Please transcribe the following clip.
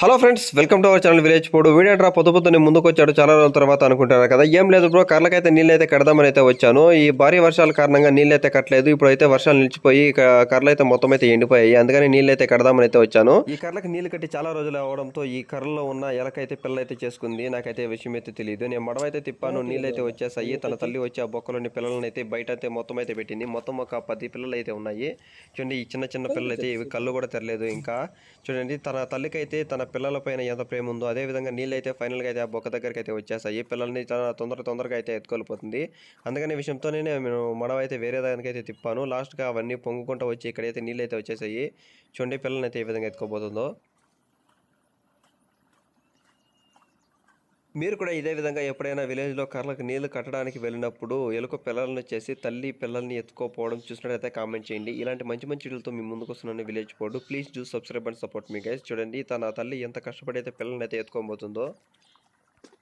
Hello friends, welcome to our channel village పోడు. Video పొద్దునే ముందుకు వచ్చాడు చాలా రోజుల తర్వాత అనుకుంటున్నారు కదా. ఏం లేదు బ్రో, కర్రలకైతే నీళ్ళైతే కడదామని అయితే వచ్చాను. ఈ భారీ వర్షాల కారణంగా నీళ్ళైతే కట్టలేదు. ఇప్పుడైతే వర్షాలు నిలిచిపోయి కర్రలు అయితే మొత్తం అయితే ఎండిపోయాయి. అందుకని నీళ్ళైతే కడదామని అయితే వచ్చాను. ఈ కర్రలకు నీళ్లు కట్టి చాలా రోజులు అవడంతో ఈ కర్రలో ఉన్న ఎలకైతే పిల్లలైతే చేసుకుంది. నాకైతే విషయం అయితే తెలియదు. నేను మడవైతే తిప్పాను, నీళ్ళైతే వచ్చేసాయి. తన తల్లి వచ్చి ఆ బొక్కలోని పిల్లలని అయితే బయట అయితే మొత్తం అయితే పెట్టింది. మొత్తం ఒక 10 పిల్లలు అయితే ఉన్నాయి. చూడండి, ఈ చిన్న చిన్న పిల్లలు అయితే ఇవి కళ్ళు కూడా తెరలేదు. ఇంకా చూడండి, తన తల్లికైతే తన పిల్లల పైన ఎంత ప్రేమ ఉందో అదే విధంగా నీళ్ళు అయితే ఫైనల్గా అయితే ఆ బొక్క దగ్గరికి అయితే వచ్చేసాయి. పిల్లల్ని చాలా తొందరగా అయితే ఎత్తుకోలిపోతుంది. అందుకని విషయంతోనే నేను మడవ అయితే వేరే దానికైతే తిప్పాను. లాస్ట్గా అవన్నీ పొంగుకుంటూ వచ్చి ఇక్కడైతే నీళ్ళు అయితే వచ్చేసాయి. చూడండి, పిల్లల్ని అయితే ఏ విధంగా ఎత్తుకోబోతుందో. మీరు కూడా ఇదే విధంగా ఎప్పుడైనా విలేజ్లో కర్రలకు నీళ్లు కట్టడానికి వెళ్ళినప్పుడు ఎలుక పిల్లలను చేసి తల్లి పిల్లల్ని ఎత్తుకోపోవడం చూసినట్టయితే కామెంట్ చేయండి. ఇలాంటి మంచి మంచి వీడియోలతో మీ ముందుకు వస్తున్నాను విలేజ్ పోడు. Please do subscribe and support me guys. చూడండి, తన తల్లి ఎంత కష్టపడి అయితే పిల్లల్ని అయితే ఎత్తుకోబోతుందో.